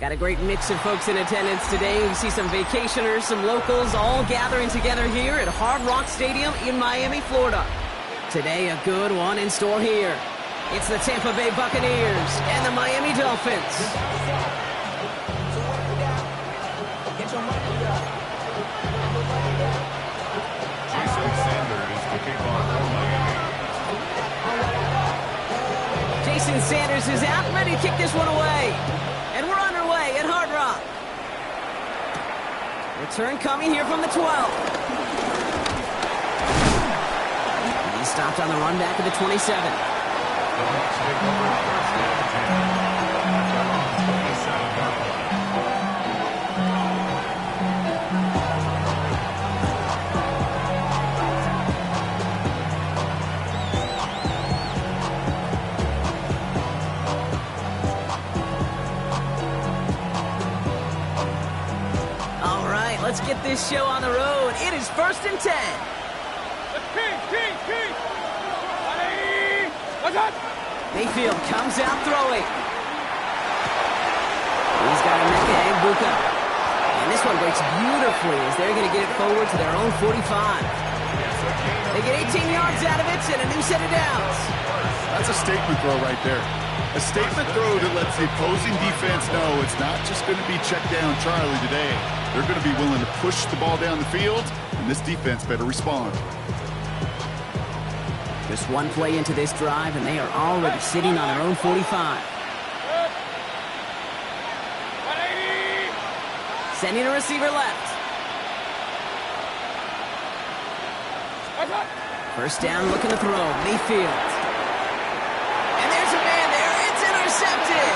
Got a great mix of folks in attendance today. We see some vacationers, some locals, all gathering together here at Hard Rock Stadium in Miami, Florida. Today, a good one in store here. It's the Tampa Bay Buccaneers and the Miami Dolphins. Jason Sanders to kick off for Miami. Jason Sanders is out, ready to kick this one away. And we're underway at Hard Rock. Return coming here from the 12. And he's stopped on the run back at the 27. The Bucs take over first down 10. 27-yard line. Let's get this show on the road. It is 1st and 10. Mayfield comes out throwing. He's got a Mecca and Buka. And this one breaks beautifully as they're going to get it forward to their own 45. They get 18 yards out of it and a new set of downs. That's a statement throw right there. A statement throw that lets the opposing defense know it's not just going to be check down Charlie today. They're going to be willing to push the ball down the field, and this defense better respond. Just one play into this drive, and they are already sitting on their own 45. Sending a receiver left. First down, looking to throw. Mayfield. And there's a man there. It's intercepted.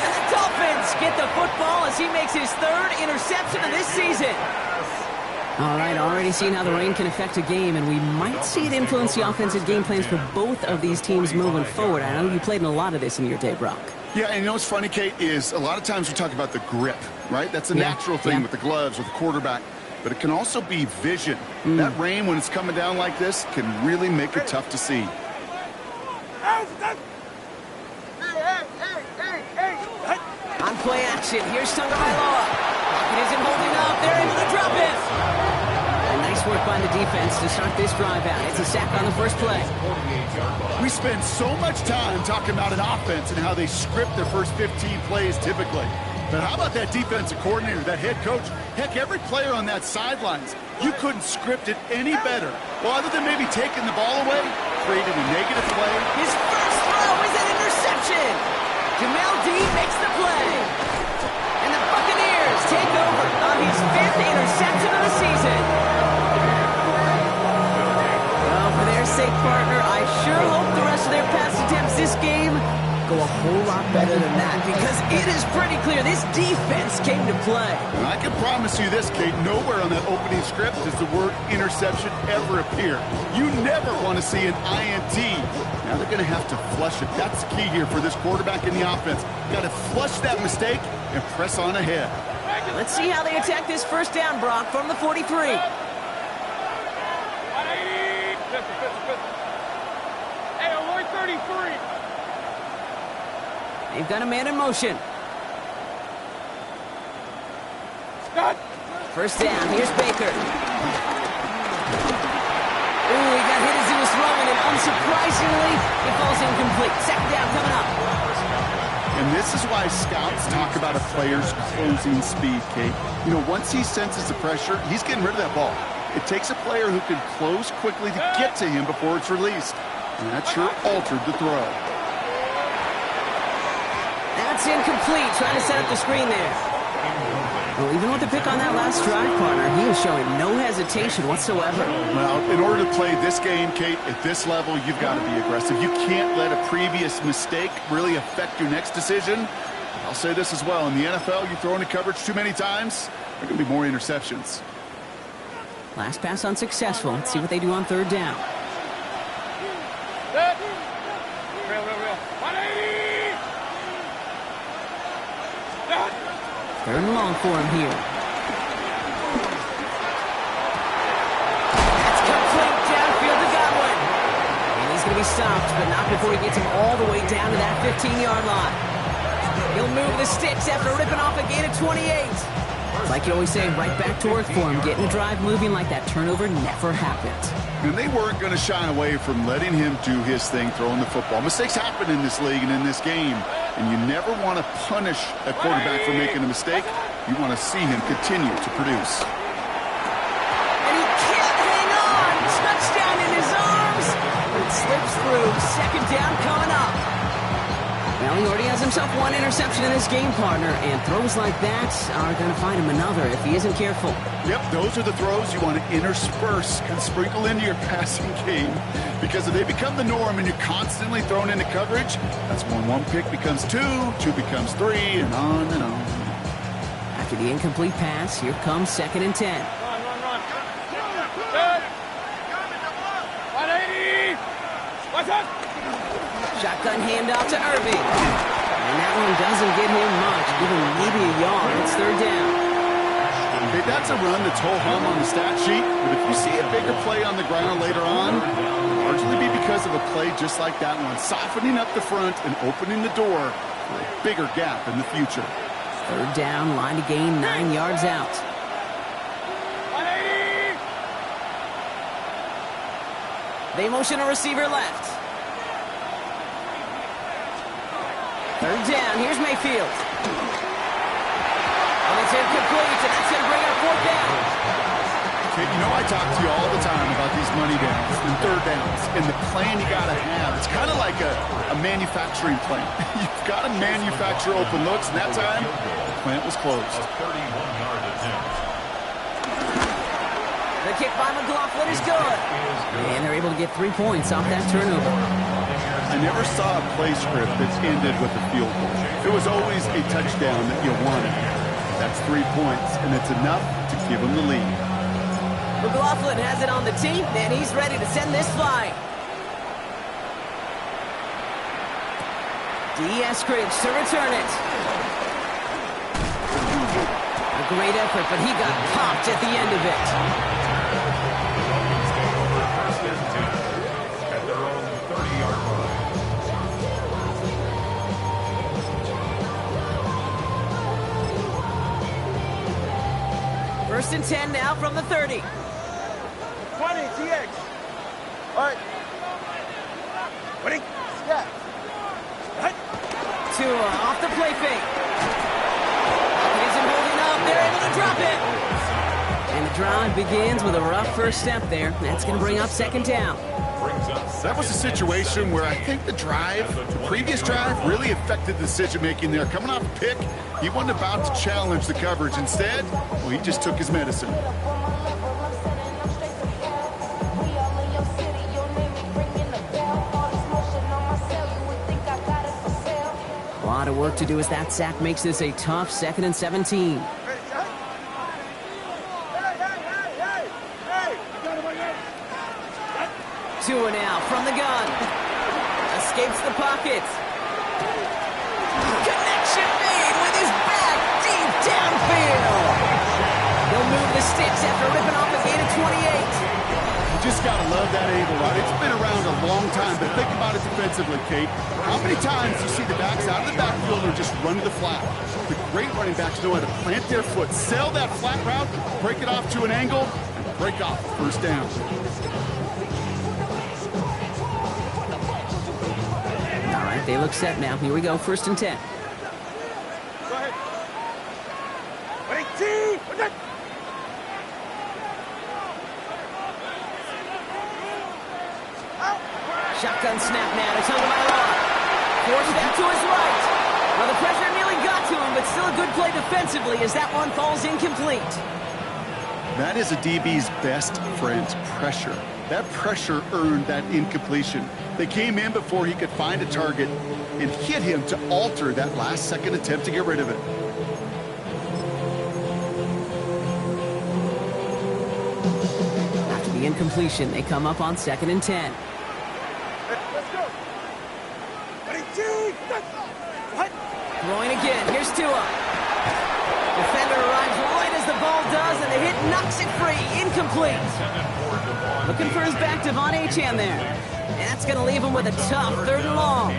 And the Dolphins get the football as he makes his 3rd interception of this season. All right, already seeing how the rain can affect a game, and we might see it influence the offensive game plans for both of these teams moving forward. I know you played in a lot of this in your day, Brock. Yeah, and you know what's funny, Kate, is a lot of times we talk about the grip, right? That's a natural thing with the gloves or the quarterback. But it can also be vision. That rain, when it's coming down like this, can really make it tough to see. On play action, here's Tagovailoa. It isn't holding up. They're able to drop him. And nice work by the defense to start this drive out. It's a sack on the first play. We spend so much time talking about an offense and how they script their first 15 plays typically. But how about that defensive coordinator, that head coach? Heck, every player on that sidelines, you couldn't script it any better. Well, other than maybe taking the ball away, creating a negative play. His first throw is an interception. Jamel D makes the play. And the Buccaneers take over on his 5th interception of the season. Well, for their sake, partner, I sure hope the rest of their pass attempts this game go a whole lot better than that, because it is pretty clear this defense came to play. And I can promise you this, Kate, nowhere on that opening script does the word interception ever appear. You never want to see an INT. Now they're going to have to flush it. That's the key here for this quarterback in the offense. Got to flush that mistake and press on ahead. Let's see how they attack this first down, Brock, from the 43. Hey, Lloyd 33. They've got a man in motion. First down, here's Baker. Ooh, he got hit as he was throwing, and unsurprisingly, it falls incomplete. Second down coming up. And this is why scouts talk about a player's closing speed, Kate. You know, once he senses the pressure, he's getting rid of that ball. It takes a player who can close quickly to get to him before it's released. And that sure altered the throw. That's incomplete, trying to set up the screen there. Well, even with the pick on that last drive, partner, he is showing no hesitation whatsoever. Well, in order to play this game, Kate, at this level, you've got to be aggressive. You can't let a previous mistake really affect your next decision. I'll say this as well. In the NFL, you throw into coverage too many times, there are going to be more interceptions. Last pass unsuccessful. Let's see what they do on third down. Third and long for him here. That's complete downfield to Godwin. And he's going to be stopped, but not before he gets him all the way down to that 15-yard line. He'll move the sticks after ripping off a gain of 28. Like you always say, right back to work for him, getting the drive moving like that turnover never happened. And they weren't going to shy away from letting him do his thing, throwing the football. Mistakes happen in this league and in this game, and you never want to punish a quarterback for making a mistake. You want to see him continue to produce. And he can't hang on. Touchdown in his arms. It slips through. Second down coming up. Well, he already has himself one interception in this game, partner, and throws like that are going to find him another if he isn't careful. Yep, those are the throws you want to intersperse, kind of sprinkle into your passing game, because if they become the norm and you're constantly thrown into coverage, that's when one pick becomes two becomes three, and on and on. After the incomplete pass, here comes 2nd and 10. Run. Good. 180. What's up? Shotgun handoff to Irving. And that one doesn't get him much, even maybe a yard. It's 3rd down. Okay, that's a run that's ho-hum on the stat sheet, but if you see a bigger play on the ground later on, it'll largely be because of a play just like that one, softening up the front and opening the door for a bigger gap in the future. 3rd down, line to gain 9 yards out. 180. They motion a receiver left. 3rd down, here's Mayfield. And it's incomplete, and that's going to bring up 4th down. Okay, you know I talk to you all the time about these money downs and 3rd downs and the plan you got to have. It's kind of like a manufacturing plant. You've got to manufacture open looks, and that time, the plant was closed. A 31-yard attempt. The kick by McLaughlin is good. And they're able to get 3 points off that turnover. I never saw a play script that ended with a field goal. It was always a touchdown that you wanted. That's 3 points, and it's enough to give them the lead. McLaughlin has it on the tee, and he's ready to send this flying. Eskridge to return it. A great effort, but he got popped at the end of it. First and 10 at their own 30-yard line. 1st and 10 now from the 30. 20, TX. All right. Ready? Yeah. Right. Tua off the play fake. Isn't holding up. They're able to drop it. And the drive begins with a rough first step there. That's going to bring up 2nd down. That was a situation where I think the previous drive, really affected the decision-making there. Coming off a pick, he wasn't about to challenge the coverage. Instead, well, he just took his medicine. A lot of work to do as that sack makes this a tough 2nd and 17. Tua now from the gun. Escapes the pocket. Connection made with his back deep downfield. He'll move the sticks after ripping off a gain of 28. You just got to love that angle, right? It's been around a long time, but think about it defensively, Kate. How many times do you see the backs out of the backfield or just run to the flat? The great running backs know how to plant their foot, sell that flat route, break it off to an angle, and break off first down. All right, they look set now. Here we go, 1st and 10. Go ahead. Ready, T. Shotgun snap now to Tagovailoa. Forced that to his right. Well, the pressure nearly got to him, but still a good play defensively as that one falls incomplete. That is a DB's best friend, pressure. That pressure earned that incompletion. They came in before he could find a target and hit him to alter that last-second attempt to get rid of it. After the incompletion, they come up on 2nd and 10. Let's go. Ready, T. What? Throwing again. Here's Tua. Defender arrives right as the ball does, and the hit knocks it free. Incomplete. Looking for his back, Devon Achane there. And that's going to leave him with a tough 3rd and long.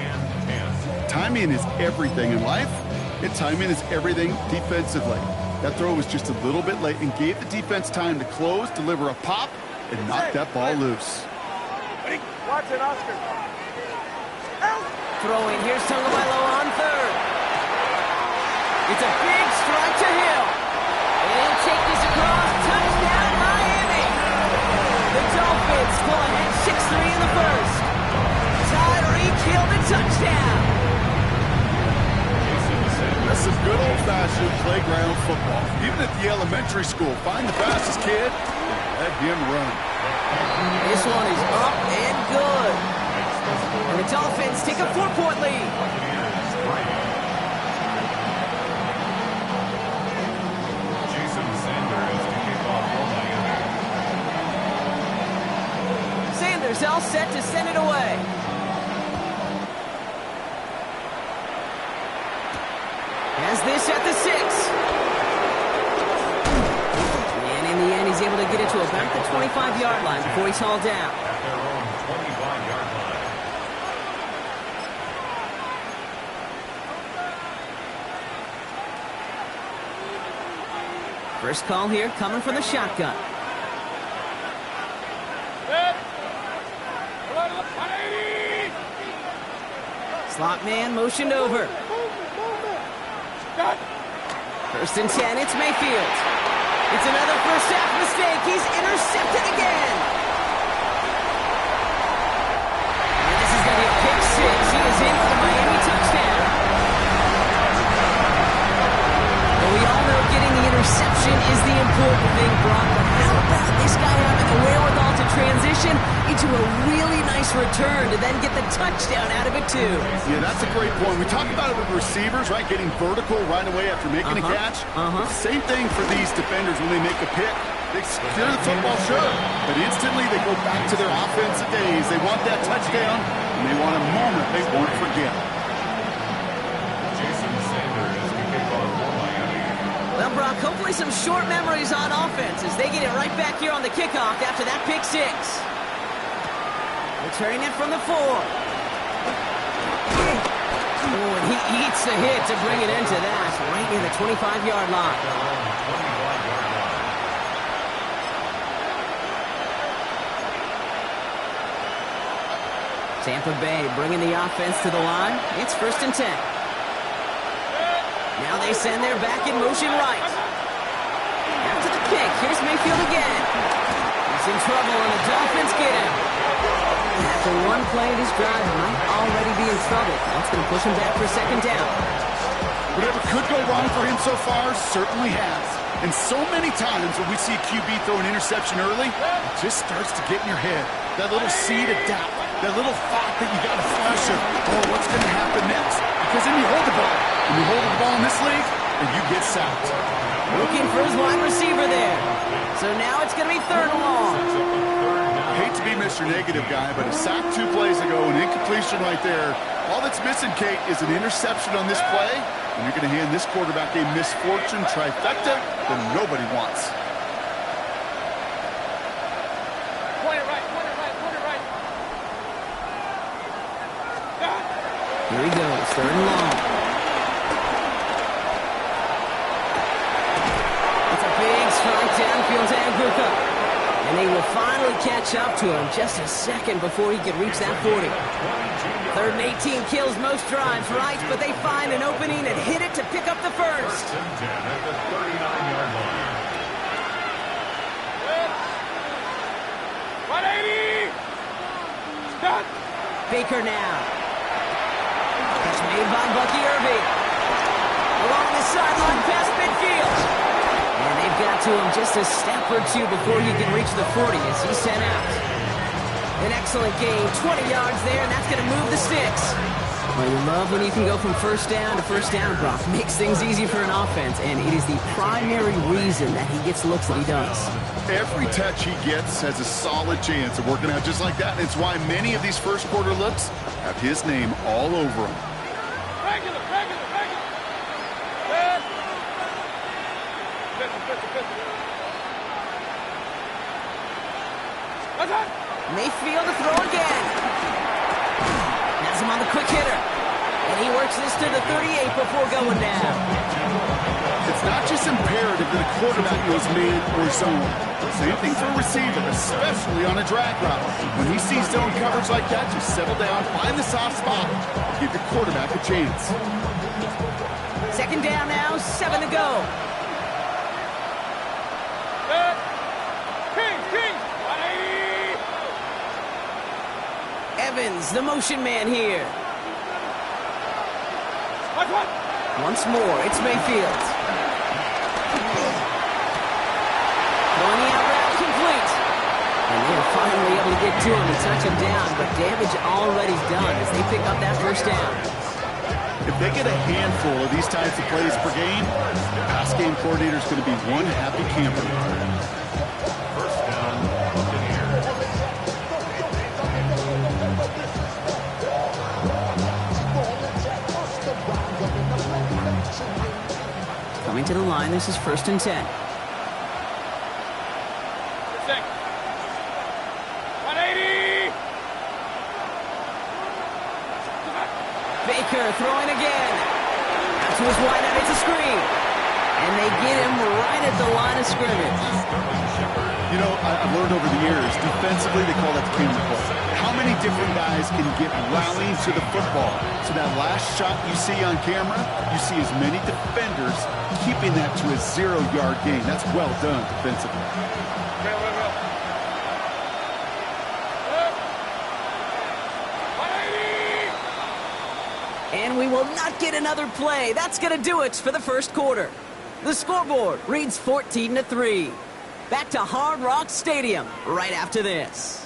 Timing is everything in life, And timing is everything defensively. That throw was just a little bit late and gave the defense time to close, deliver a pop, and knock that ball loose. Watch it, Oscar. Throwing, here's Tagovailoa on third. It's a big strike to Hill. And take this across, touchdown Miami. The Dolphins go ahead 6-3 in the first. Tyreek Hill the touchdown. That's some good old-fashioned playground football. Even at the elementary school, find the fastest kid and let him run. This one is up and good. And the Dolphins take a 4-point lead. Sanders all set to send it away. Has this at the 6. And in the end, he's able to get it to about the 25-yard line before he's hauled down. At their own 25-yard line. First call here coming from the shotgun. Slot man motioned over. First and 10, it's Mayfield. It's another first half mistake. He's intercepted again. And this is going to be a pick 6. He is in for the Miami touchdown. Well, we all know getting the interception is the important thing, Brock. But how about this guy having the wherewithal to transition into a really nice return to then get the touchdown out of it, too? Yeah, that's a great point. We talk about it with receivers, right? Getting vertical right away after making a catch. Same thing for these defenders when they make a pick. They secure the football, sure, but instantly they go back to their offensive days. They want that touchdown, and they want a moment they won't forget. Well, Brock, hopefully some short memories on offense as they get it right back here on the kickoff after that pick 6. Returning it from the 4. Oh, and he eats the hit to bring it into that, right near the 25-yard line. Tampa Bay bringing the offense to the line. It's first and 10. Now they send their back in motion right. After the kick, here's Mayfield again. He's in trouble, and the Dolphins get him. After one play, this drive might already be in trouble. That's going to push him back for second down. Whatever could go wrong for him so far certainly has. And so many times when we see a QB throw an interception early, it just starts to get in your head. That little seed of doubt, that little thought that you got to flash of, oh, what's going to happen next? Because then you hold the ball. And you hold the ball in this league, and you get sacked. Looking for his wide receiver there. So now it's going to be third and long. I hate to be Mr. Negative guy, but a sack 2 plays ago, an incompletion right there. All that's missing, Kate, is an interception on this play, and you're going to hand this quarterback a misfortune trifecta that nobody wants. Point it right, point it right, point it right. Here he goes, third and long. It's a big strike downfield to Anguka. And they will finally catch up to him just a second before he could reach that 40. Third and 18 kills most drives, right? But they find an opening and hit it to pick up the first. First and 10 at the 39-yard line. 180! Stop! Baker now. Catch made by Bucky Irving. Along the sideline past midfield. And they've got to him just a step or two before he can reach the 40 as he's sent out. An excellent gain, 20 yards there, and that's going to move the sticks. Well, you love when you can go from first down to first down, Brock. Makes things easy for an offense, and it is the primary reason that he gets looks that he does. Every touch he gets has a solid chance of working out just like that, and it's why many of these first quarter looks have his name all over them. Regular. Mayfield to throw again. Has him on the quick hitter. And he works this to the 38 before going down. It's not just imperative that a quarterback knows man or zone. Same thing for a receiver, especially on a drag route. When he sees zone coverage like that, just settle down, find the soft spot, and give your quarterback a chance. Second down now, 7 to go. King! Evans, the motion man here. What? Once more, it's Mayfield. Throwing the out route complete. And they're finally able to get to him and touch him down, but damage already done as they pick up that first down. If they get a handful of these types of plays per game, the pass game coordinator is going to be one happy camper. First down, Bgdean. Coming to the line, this is 1st and 10. Six. 180! Baker throwing again. Out to his wideout, it's a screen. And they get him right at the line of scrimmage. You know, I've learned over the years, defensively they call that the camera play. How many different guys can get rallying to the football? So that last shot you see on camera, you see as many defenders keeping that to a 0-yard gain. That's well done defensively. And we will not get another play. That's going to do it for the first quarter. The scoreboard reads 14-3. Back to Hard Rock Stadium right after this.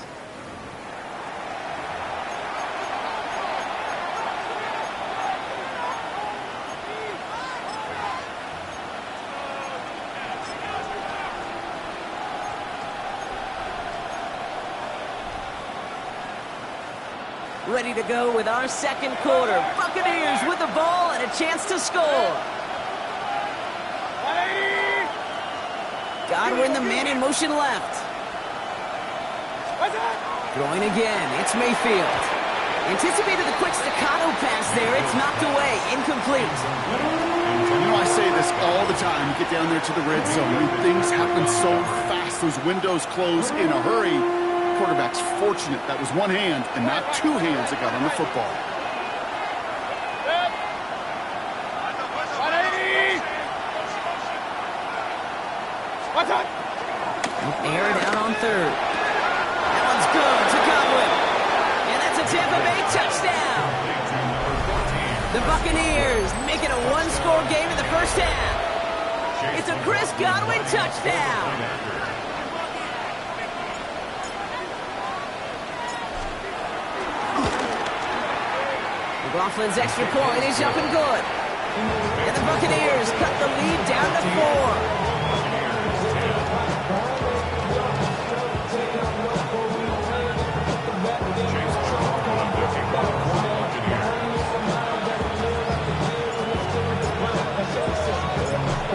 Ready to go with our second quarter. Buccaneers with the ball and a chance to score. Godwin, the man in motion left. Throwing again. It's Mayfield. Anticipated the quick staccato pass there. It's knocked away. Incomplete. You know, I say this all the time. You get down there to the red zone. I mean, things happen so fast. Those windows close in a hurry. Quarterback's fortunate that was one hand and not two hands that got on the football. Air it out on third. That one's good to Godwin. And that's a Tampa Bay touchdown. The Buccaneers make it a one-score game in the first half. It's a Chris Godwin touchdown. McLaughlin's extra point is up and good. And the Buccaneers cut the lead down to 4.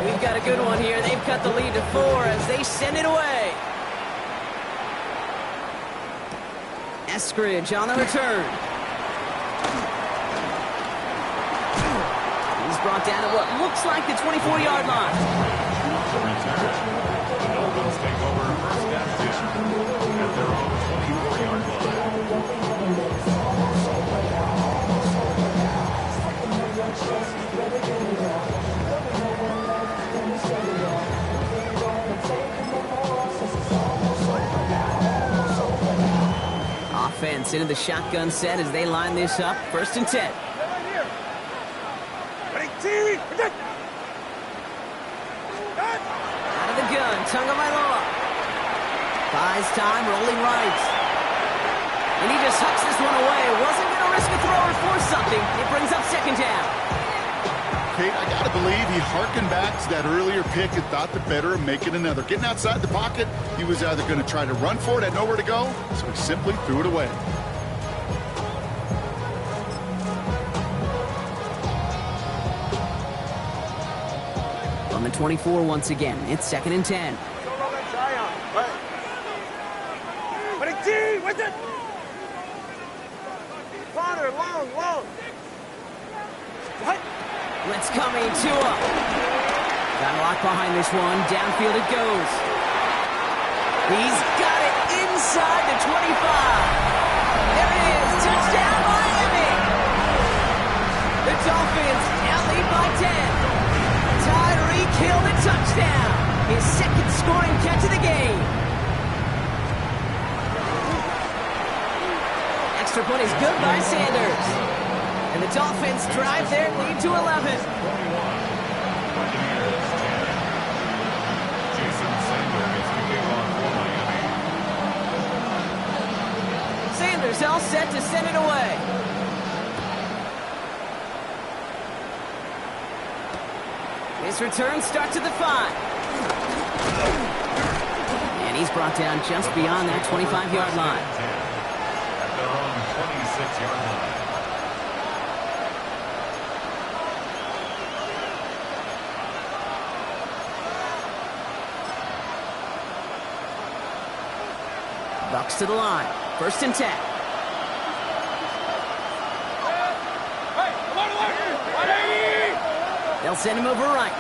We've got a good one here. They've cut the lead to 4 as they send it away. Eskridge on the return. He's brought down at what looks like the 24-yard line. The Dolphins take over first and 10 at their own 24-yard line. Offense into the shotgun set as they line this up. 1st and 10. Out of the gun, Tagovailoa. Buys time, rolling right. And he just hucks this one away. Wasn't going to risk a throw or force something. It brings up second down. Kate, I got to believe he harkened back to that earlier pick and thought the better of making another. Getting outside the pocket, he was either going to try to run for it, had nowhere to go, so he simply threw it away. On the 24 once again, it's 2nd and 10. With it. Father, long. Blitz coming to him. Got a lock behind this one. Downfield it goes. He's got it inside the 25. There it is. Touchdown, Miami. The Dolphins now lead by 10. Tyreek Hill, the touchdown. His second scoring catch of the game. Extra point is good by Sanders. And the Dolphins drive their lead to 11. Sanders all set to send it away. His return starts at the 5. And he's brought down just beyond that 25-yard line. At their own 26-yard line. Bucks to the line. 1st and 10. They'll send him over right.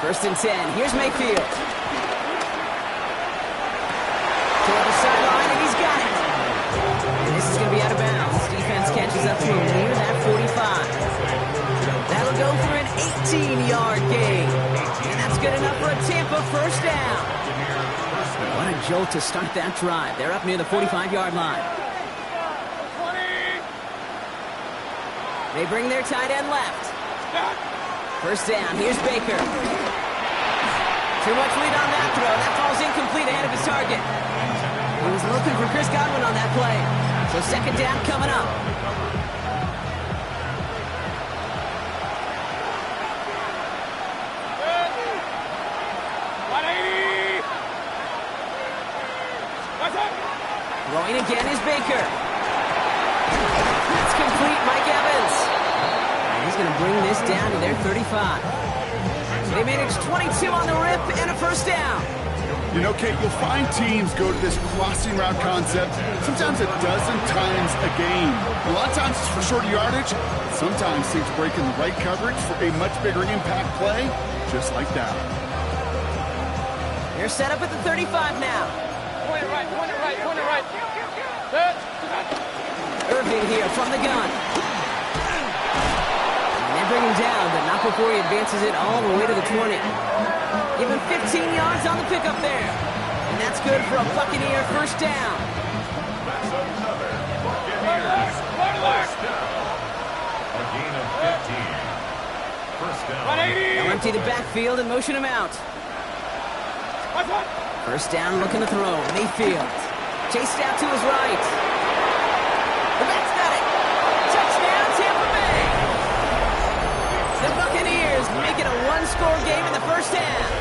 1st and 10. Here's Mayfield. Toward the sideline, and he's got it. And this is going to be out of bounds. Defense catches up to him near that 45. That'll go for an 18-yard gain. And that's good enough for a Tampa 1st down. What a jolt to start that drive. They're up near the 45-yard line. They bring their tight end left. 1st down. Here's Baker. Too much lead on that throw. That falls incomplete ahead of his target. He was looking for Chris Godwin on that play. So 2nd down coming up. Throwing again is Baker. That's complete, Mike Evans. And he's going to bring this down to their 35. They managed 22 on the rip and a 1st down. You know, Kate, you'll find teams go to this crossing route concept sometimes a dozen times a game. A lot of times it's for shorter yardage. Sometimes teams break in the right coverage for a much bigger impact play, just like that. They're set up at the 35 now. Point it right. Irving here from the gun. And they bring him down, but not before he advances it all the way to the 20. Give him 15 yards on the pickup there. And that's good for a Buccaneer 1st down. That's another Buccaneers first down. A gain of 15. 1st down. They'll empty the backfield and motion him out. 1st down, looking to throw. Mayfield. Chased out to his right. The back's got it. Touchdown, Tampa Bay. The Buccaneers make it a 1-score game in the 1st half.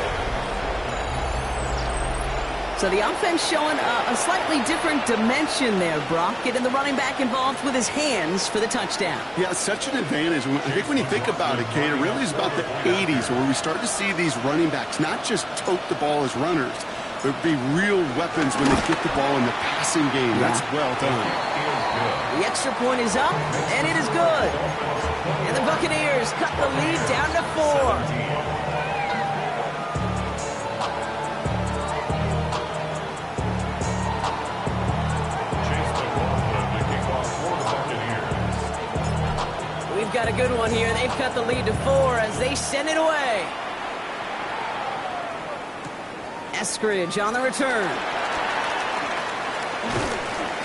So the offense showing a slightly different dimension there, Brock. Getting the running back involved with his hands for the touchdown. Yeah, such an advantage. I think when you think about it, Kate, it really is about the 80s where we start to see these running backs not just tote the ball as runners, but be real weapons when they get the ball in the passing game. Yeah. That's well done. The extra point is up, and it is good. And the Buccaneers cut the lead down to 4. We've got a good one here. They've cut the lead to 4 as they send it away. Eskridge on the return.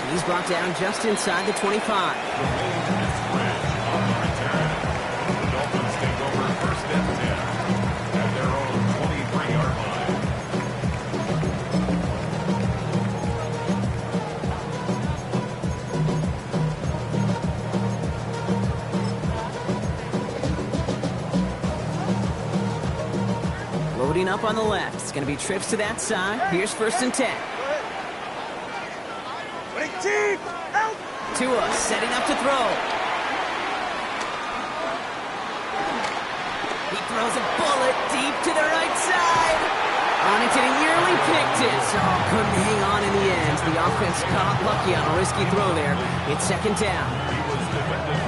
And he's brought down just inside the 25. The Dolphins take over 1st and 10 at their own 23-yard line. Loading up on the left. It's going to be trips to that side. Here's 1st and 10. Tua setting up to throw. He throws a bullet deep to the right side. On it, and he nearly picked it. Oh, couldn't hang on in the end. The offense got lucky on a risky throw there. It's second down.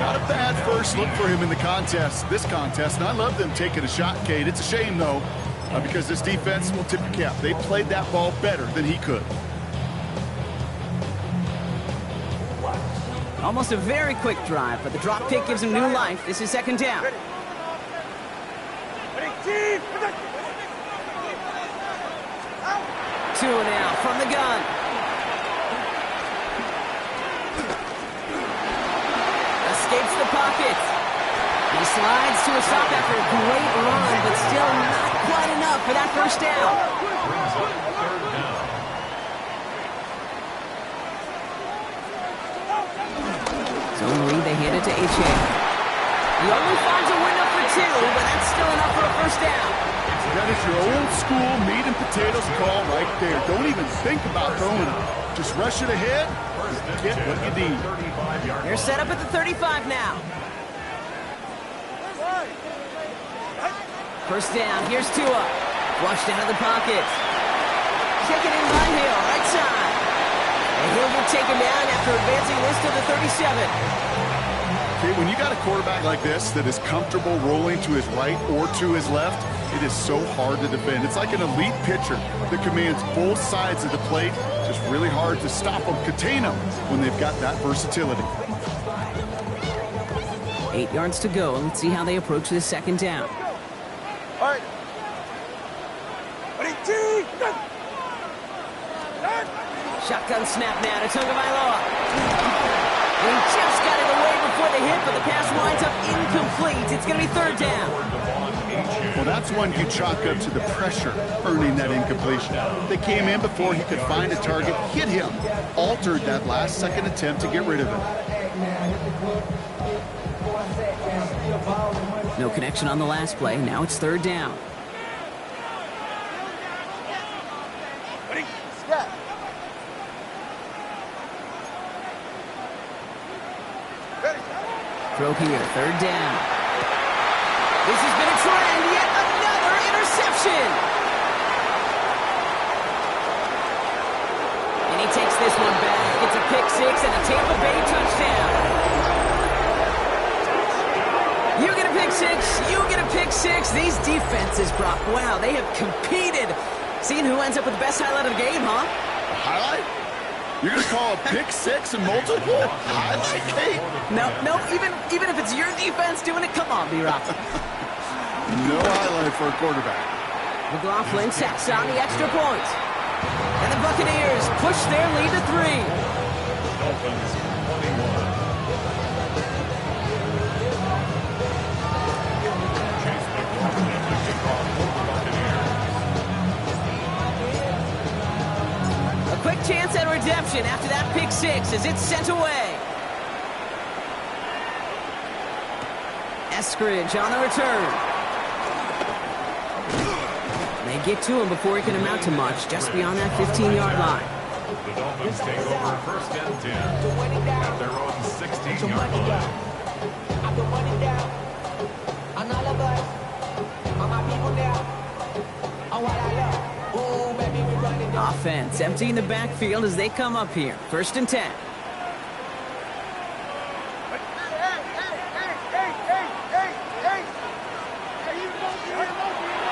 Not a bad first look for him in the contest, this contest, and I love them taking a shot, Kate. It's a shame, though, because this defense will tip your cap. They played that ball better than he could. Almost a very quick drive, but the drop kick gives him new life. This is second down. Two now from the gun. Escapes the pocket. He slides to a stop after a great run, but still not quite enough for that first down. Zone read, they hand it to H.A. He only finds a window for two, but that's still enough for a first down. That is your old school meat and potatoes call right there. Don't even think about throwing it. Just rush it ahead and get what you need. They're set up at the 35 now. First down, here's Tua. Flushed out of the pocket. Taken in by Hill, right side. And Hill will take him down after advancing this to the 37. Okay, when you got a quarterback like this that is comfortable rolling to his right or to his left, it is so hard to defend. It's like an elite pitcher that commands both sides of the plate. Just really hard to stop them, contain them when they've got that versatility. 8 yards to go. Let's see how they approach this second down. All right. Shotgun snap now to Tagovailoa. He just got it away before the hit, but the pass winds up incomplete. It's going to be third down. Well, that's one you chalk up to the pressure earning that incompletion. They came in before he could find a target, hit him, altered that last-second attempt to get rid of it. No connection on the last play. Now it's third down. Throw here, third down. This has been a trend, yet another interception. And he takes this one back. It's a pick six and a Tampa Bay touchdown. You get a pick six, you get a pick six. These defenses, Brock, wow, they have competed. Seeing who ends up with the best highlight of the game, huh? Highlight? You're going to call a pick six and multiple? Highlight, Kate? No, even if it's your defense doing it, come on, B-Rock. No highlight for a quarterback. McLaughlin sets on the extra point. And the Buccaneers push their lead to 3. Dolphins 21. Chase McLaughlin to kick off for the Buccaneers. A quick chance at redemption after that pick six as it's sent away. Eskridge on the return. They get to him before he can amount to much, just beyond that 15-yard line. The Dolphins take over first and 10 at their own 16-yard line. Offense emptying the backfield as they come up here. First and 10.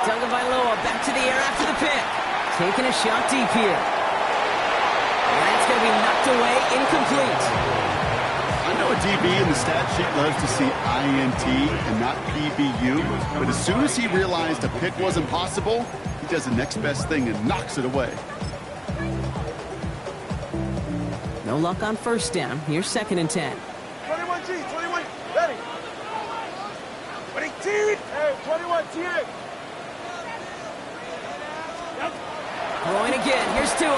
Tagovailoa back to the air after the pick. Taking a shot deep here. And it's going to be knocked away, incomplete. I know a DB in the stat sheet loves to see INT and not PBU, but as soon as he realized a pick wasn't possible, he does the next best thing and knocks it away. No luck on first down. Here's second and 10. 21G, 21, ready. 20T, hey, 21T. Throwing again. Here's Tua.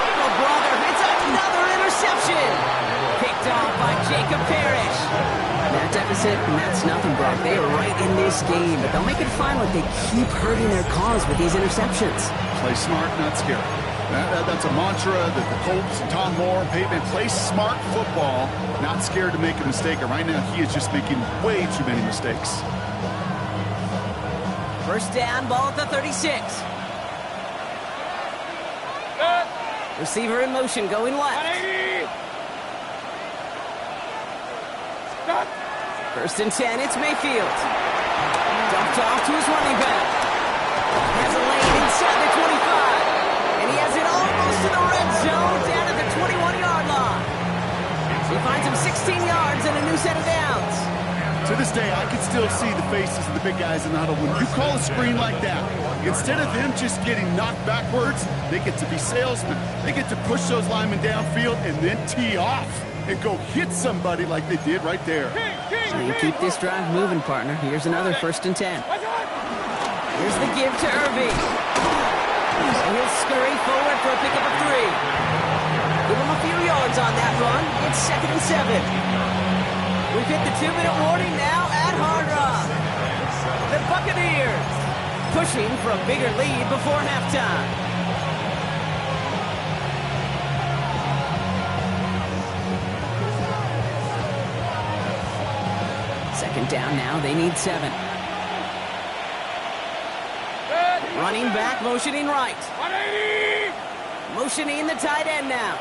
Oh, brother. It's another interception. Picked off by Jacob Parrish. That deficit, and that's nothing, Brock. They are right in this game, but they'll make it fun like they keep hurting their cause with these interceptions. Play smart, not scared. That's a mantra that the Colts and Tom Moore, Peyton, play smart football, not scared to make a mistake. And right now, he is just making way too many mistakes. First down, ball at the 36. Receiver in motion, going left. First and 10, it's Mayfield. Dumped off to his running back. Has a lane inside the 25. And he has it almost to the red zone, down at the 21-yard line. He finds him 16 yards and a new set of downs. To this day, I can still see the faces of the big guys in the huddle. When you call a screen like that, instead of them just getting knocked backwards, they get to be salesmen. They get to push those linemen downfield and then tee off and go hit somebody like they did right there. So you keep this drive moving, partner. Here's another first and 10. Here's the give to Irving. And he'll scurry forward for a pickup of 3. Give him a few yards on that run. It's 2nd and 7. We've hit the 2-minute warning now at Hard Rock. The Buccaneers pushing for a bigger lead before halftime. Second down now, they need 7. Running back, motioning right. Motioning the tight end now.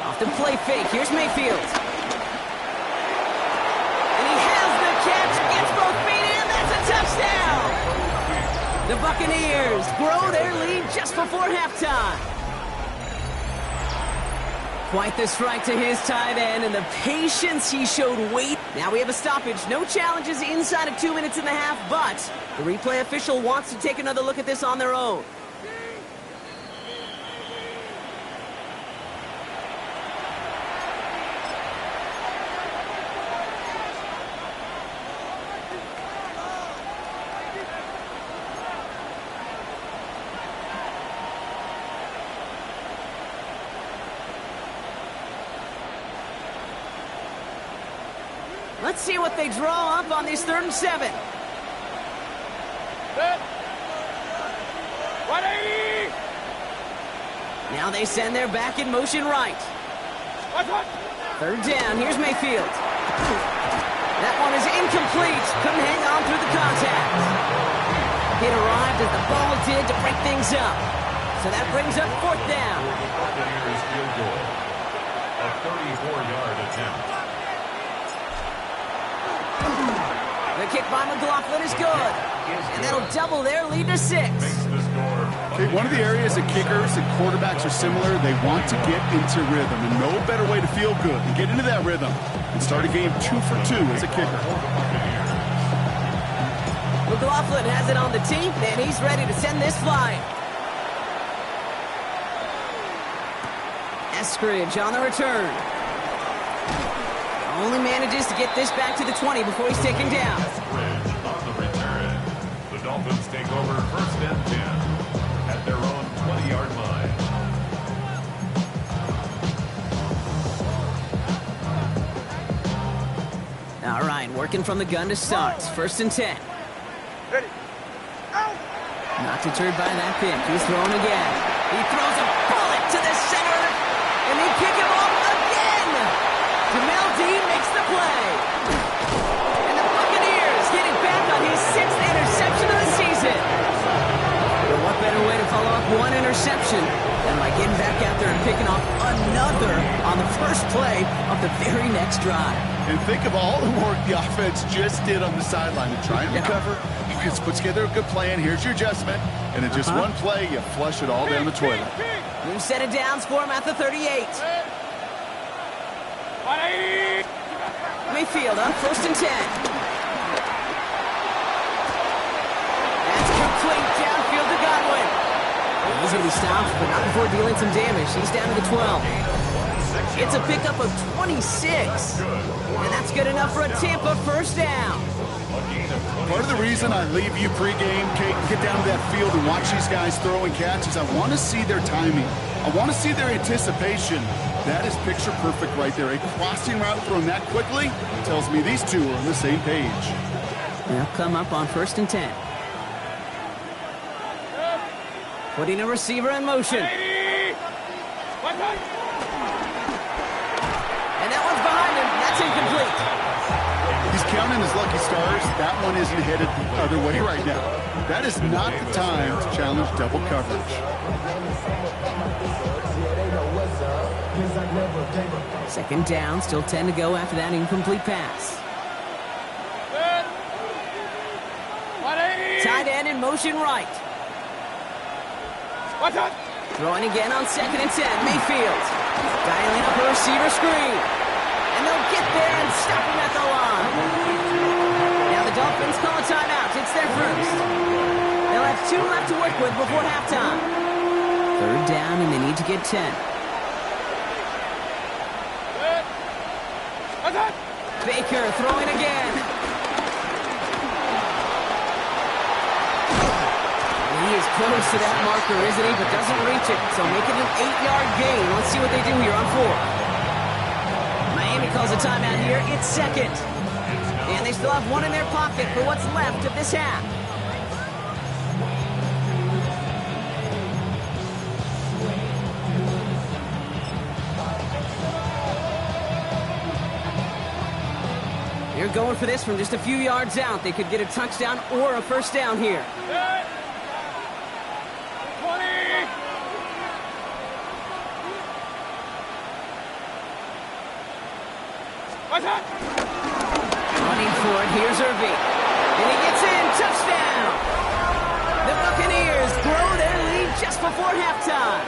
Off the play fake, here's Mayfield. And he has the catch, gets both feet in, that's a touchdown! The Buccaneers grow their lead just before halftime. Quite the strike to his tight end, and the patience he showed wait. Now we have a stoppage. No challenges inside of 2 minutes and a half, but the replay official wants to take another look at this on their own. Let's see what they draw up on this 3rd and 7. Now they send their back in motion right. 3rd down, here's Mayfield. That one is incomplete. Couldn't hang on through the contact. It arrived as the ball did to break things up. So that brings up 4th down. Buccaneers field goal. A 34-yard attempt. The kick by McLaughlin is good. And that'll double their lead to 6. Okay, one of the areas that kickers and quarterbacks are similar, they want to get into rhythm. And no better way to feel good and get into that rhythm and start a game 2 for 2 as a kicker. McLaughlin has it on the tee, and he's ready to send this flying. Eskridge on the return. Only manages to get this back to the 20 before he's taken down. Eskridge on the return. The Dolphins take over 1st and 10 at their own 20-yard line. All right, working from the gun to start. 1st and 10. Ready. Not deterred by that pick. He's throwing again. He throws a bullet to the center, and they pick him off again. Jamel Dean makes the play. And the Buccaneers getting back on his 6th interception of the season. But what better way to follow up one interception than by getting back out there and picking off another on the first play of the very next drive. And think of all the work the offense just did on the sideline to try and recover. You just put together a good plan. Here's your adjustment. And in just one play, you flush it all down the toilet. New set of downs for him at the 38. Mayfield on 1st and 10. That's complete downfield to Godwin. He's going to be stopped, but not before dealing some damage. He's down to the 12. It's a pickup of 26. And that's good enough for a Tampa 1st down. Part of the reason I leave you pregame, Kate, get down to that field and watch these guys throw and catch is I want to see their timing. I want to see their anticipation. That is picture perfect right there. A crossing route thrown that quickly tells me these two are on the same page. They'll come up on 1st and 10. Putting a receiver in motion. And that one's behind him. That's incomplete. He's counting him his lucky stars, that one isn't headed the other way right now. That is not the time to challenge double coverage. Second down, still 10 to go after that incomplete pass. Tight end in motion right. Throwing again on 2nd and 10. Mayfield dialing up a receiver screen. And they'll get there and stop him at the line. Now the Dolphins call a timeout. It's their first. They'll have 2 left to work with before halftime. Third down, and they need to get 10. Baker throwing again. He is close to that marker, isn't he? But doesn't reach it, so make it an 8-yard gain. Let's see what they do here on 4th. Miami calls a timeout here. It's second. And they still have 1 in their pocket for what's left of this half. They're going for this from just a few yards out. They could get a touchdown or a first down here. 20. Running for it, here's Irving. And he gets in, touchdown! The Buccaneers grow their lead just before halftime.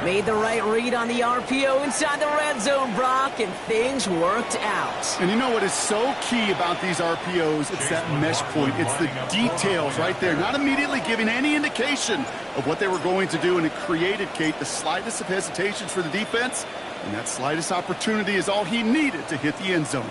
Made the right read on the RPO inside the red zone, Brock, and things worked out. And you know what is so key about these RPOs? It's that mesh point. It's the details right there. Not immediately giving any indication of what they were going to do, and it created, Kate, the slightest of hesitations for the defense. And that slightest opportunity is all he needed to hit the end zone.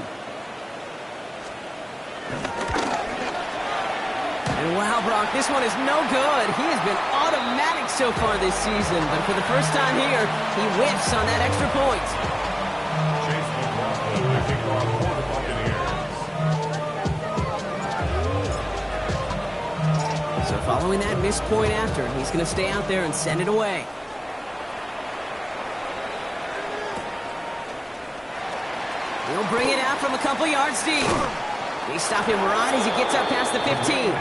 And wow, Brock, this one is no good. He has been automatic so far this season, but for the first time here, he whiffs on that extra point. Chase McLaughlin, the kickoff for the Buccaneers. So following that missed point after, he's going to stay out there and send it away. He'll bring it out from a couple yards deep. They stop him right as he gets up past the 15.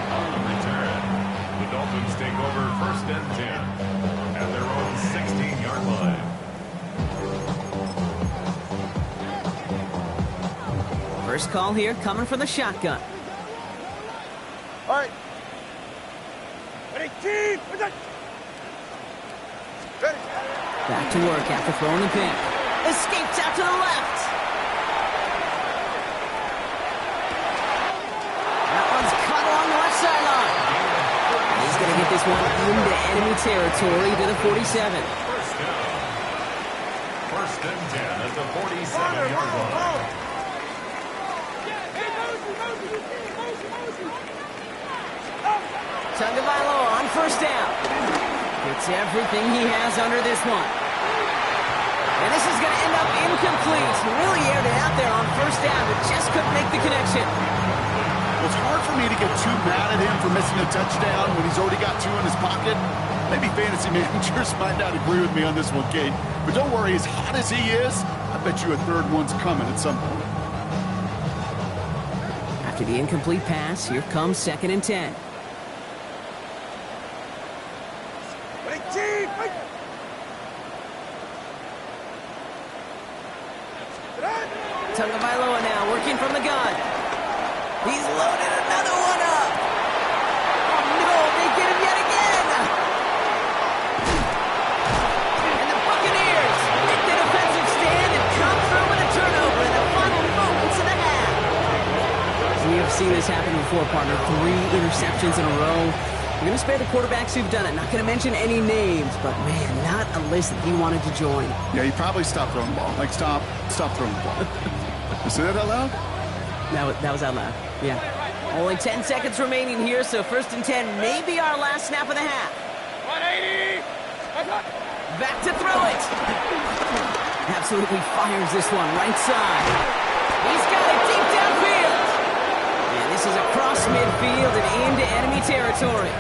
On the return, the Dolphins take over 1st and 10 at their own 16-yard line. First call here coming from the shotgun. All right. Ready, team. Ready. Back to work after throwing the pick. Escapes out to the left. That one's cut along the left sideline. He's going to get this one into enemy territory to the 47. First and 10 at the 47-yard line. Tagovailoa on first down. Gets everything he has under this one. And this is going to end up incomplete. Really aired it out there on first down, but just couldn't make the connection. Well, it's hard for me to get too mad at him for missing a touchdown when he's already got 2 in his pocket. Maybe fantasy managers might not agree with me on this one, Kate. But don't worry, as hot as he is, I bet you a third one's coming at some point. After the incomplete pass, here comes 2nd and 10. Ready, team. Tagovailoa now working from the gun. He's loaded another one up. Oh no, they get him yet again. And the Buccaneers make the defensive stand and come through with a turnover in the final moments of the half. We have seen this happen before, partner. 3 interceptions in a row. We're going to spare the quarterbacks who've done it. Not going to mention any names, but man, not a list that he wanted to join. Yeah, he probably stopped throwing the ball. Like, stop throwing the ball. You say that out loud? That was out loud. Yeah. Only 10 seconds remaining here, so 1st and 10 may be our last snap of the half. 180. Back to throw it. Absolutely fires this one right side. He's got it deep downfield. And this is across midfield and into enemy territory.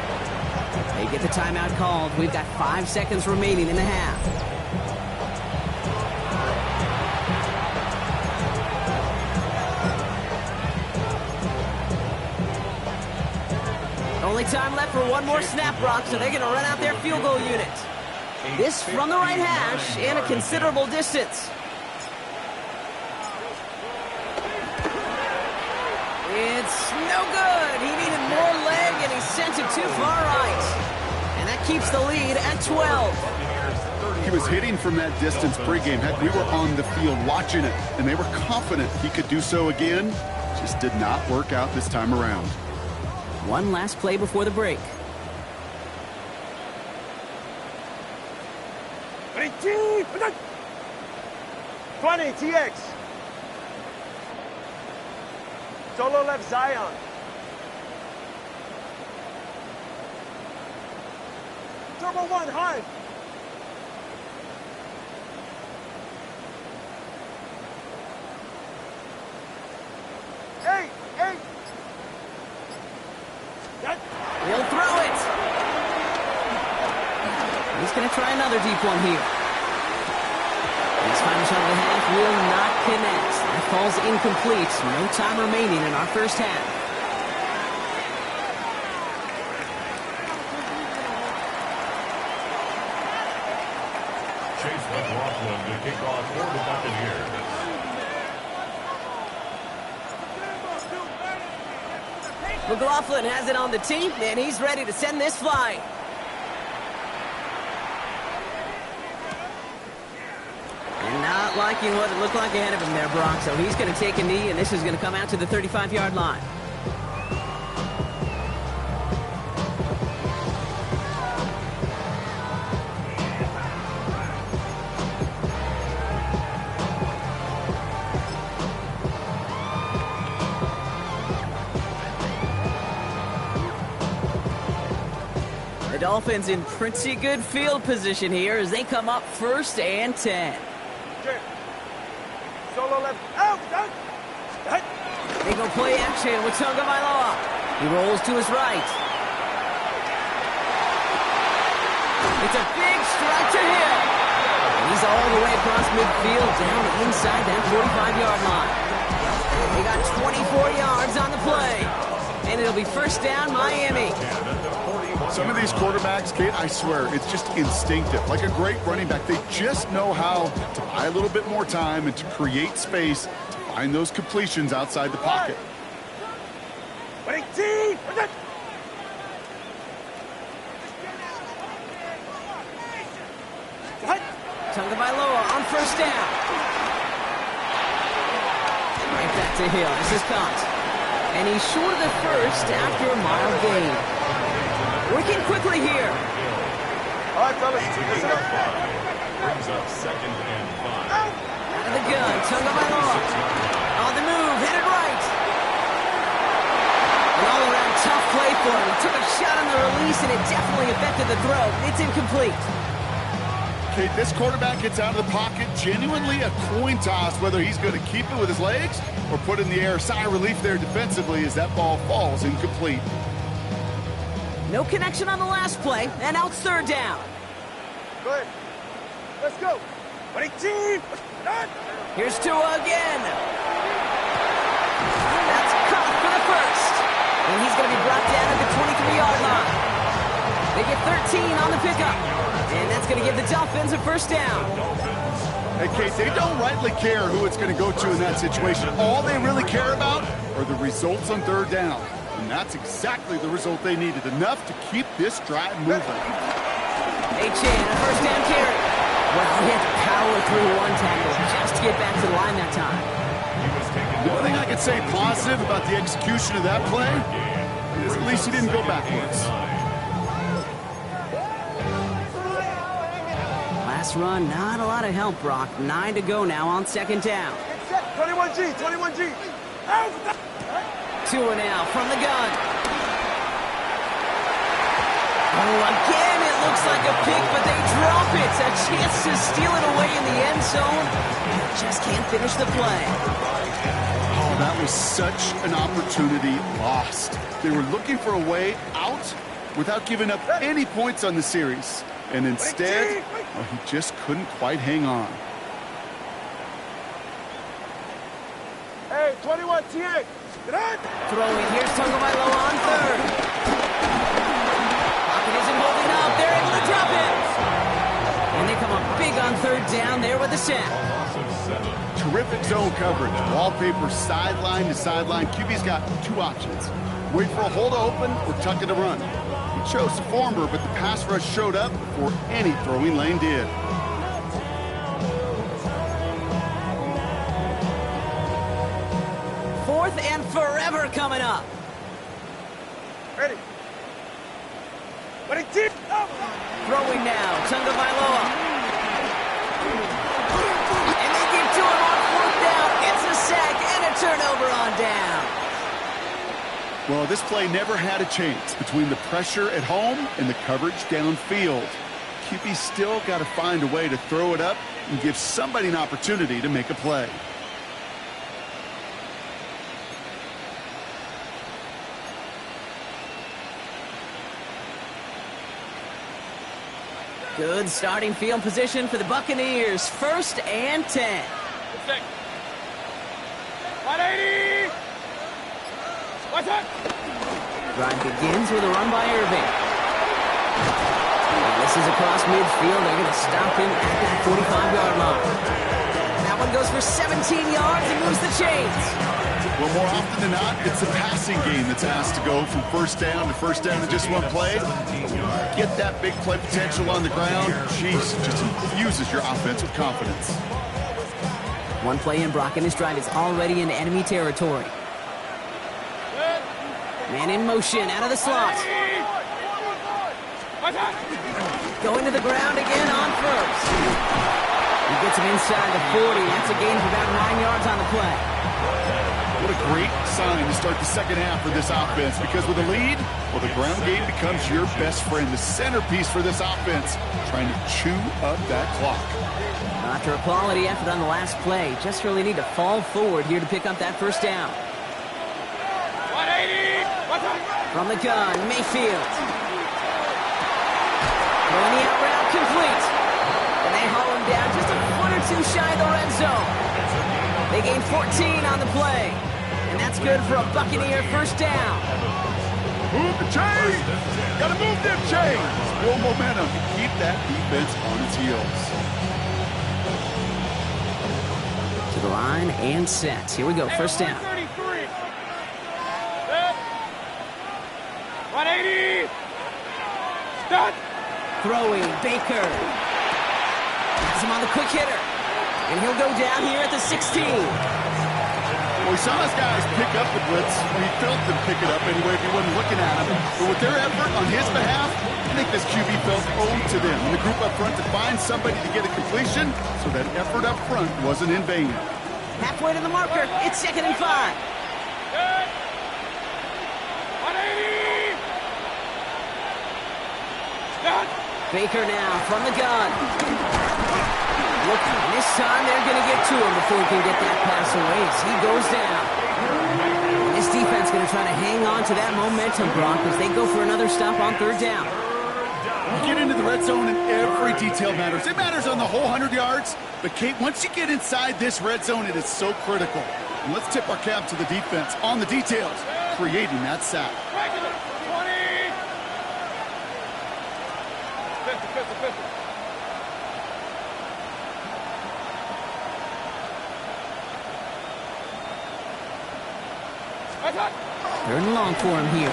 They get the timeout called. We've got 5 seconds remaining in the half. Only time left for one more snap, Brock, so they're going to run out their field goal unit. This from the right hash and a considerable distance. It's no good. He needed more leg, and he sent it too far right. And that keeps the lead at 12. He was hitting from that distance pregame. Heck, we were on the field watching it, and they were confident he could do so again. Just did not work out this time around. One last play before the break. 20, TX. Solo left Zion. Turbo 1, high. Hey. He'll throw it. He's going to try another deep one here. His final shot of the half will not connect. That falls incomplete. No time remaining in our first half. Chase McLaughlin to kick off for the Buccaneers. McLaughlin has it on the tee, and he's ready to send this flying. And not liking what it looked like ahead of him there, Brock. So he's going to take a knee, and this is going to come out to the 35-yard line. The Dolphins in pretty good field position here as they come up 1st and 10. Solo left. Out. They go play action with Tagovailoa. He rolls to his right. It's a big strike to him. He's all the way across midfield down inside that 45-yard line. They got 24 yards on the play. And it'll be 1st down, Miami. Some of these quarterbacks, Kate, I swear, it's just instinctive. Like a great running back, they just know how to buy a little bit more time and to create space to find those completions outside the pocket. Tagovailoa on 1st down. Right back to Hill. This is caught. And he's short of the first after a mild gain. Working quickly here. All right, fellas. Brings up 2nd and 5. Out of the gun, Tagovailoa. On the move, headed right. An all-around tough play for him. He took a shot on the release, and it definitely affected the throw. It's incomplete. Kate, this quarterback gets out of the pocket, genuinely a coin toss whether he's going to keep it with his legs or put it in the air. Sigh of relief there defensively as that ball falls incomplete. No connection on the last play, and now it's 3rd down. Go ahead. Let's go. Here's Tua again. That's caught for the first. And he's going to be brought down at the 23-yard line. They get 13 on the pickup. And that's going to give the Dolphins a 1st down. Hey, Kate, they don't rightly care who it's going to go to in that situation. All they really care about are the results on 3rd down. And that's exactly the result they needed. Enough to keep this drive moving. A 1st down carry. Well, he had to power through one tackle just to get back to the line that time. The only thing I can say positive about the execution of that play is at least he didn't go backwards. Last run, not a lot of help, Brock. 9 to go now on 2nd down. 21G. Tua now from the gun. Oh, again, it looks like a pick, but they drop it. A chance to steal it away in the end zone. And just can't finish the play. Oh, that was such an opportunity lost. They were looking for a way out without giving up any points on the series. And instead, well, he just couldn't quite hang on. Hey, 21 TX. Throwing, here's Tagovailoa on 3rd. third down there with the sack. A loss of 7. Terrific zone coverage. Wallpaper sideline to sideline. QB's got two options. Wait for a hole to open or tuck it to run. He chose the former, but the pass rush showed up before any throwing lane did. Fourth and forever coming up. Ready. Ready, team. Throwing now, Tagovailoa. And they give to him on fourth down. It's a sack and a turnover on down. Well, this play never had a chance between the pressure at home and the coverage downfield. QB still got to find a way to throw it up and give somebody an opportunity to make a play. Good starting field position for the Buccaneers. First and 10. 180. What's up? Drive begins with a run by Irving. And this is across midfield. They're going to stop him at that 45-yard line. That one goes for 17 yards and moves the chains. Well, more often than not, it's the passing game that's asked to go from first down in just one play. Get that big play potential on the ground. Jeez, just infuses your offense with confidence. One play in, Brock, and this drive is already in enemy territory. Man in motion, out of the slot. Going to the ground again on first. He gets him inside the 40. That's a gain of about 9 yards on the play. What a great sign to start the second half for this offense, because with a lead, well, the ground game becomes your best friend, the centerpiece for this offense, trying to chew up that clock. After a quality effort on the last play, just really need to fall forward here to pick up that first down. 180. From the gun, Mayfield. Throwing the out route complete. And they haul him down just a foot or two shy of the red zone. They gain 14 on the play. And that's good for a Buccaneer first down. Move the chains! Gotta move them chains! Build momentum to keep that defense on its heels. To the line and set. Here we go, first down. 33. 180. Start. Throwing, Baker. Has him on the quick hitter. And he'll go down here at the 16. Well, we saw his guys pick up the blitz. We felt them pick it up anyway if he wasn't looking at him. But with their effort on his behalf, I think this QB felt owed to them and the group up front to find somebody to get a completion, so that effort up front wasn't in vain. Halfway to the marker. It's 2nd and 5. 180. Start. Baker now from the gun. Looking, this time they're going to get to him before he can get that pass away as he goes down. This defense going to try to hang on to that momentum, Brock, as they go for another stop on third down. You get into the red zone and every detail matters. It matters on the whole 100 yards. But, Kate, once you get inside this red zone, it is so critical. And let's tip our cap to the defense on the details, creating that sack. 20. 50. Third and long for him here. Oh,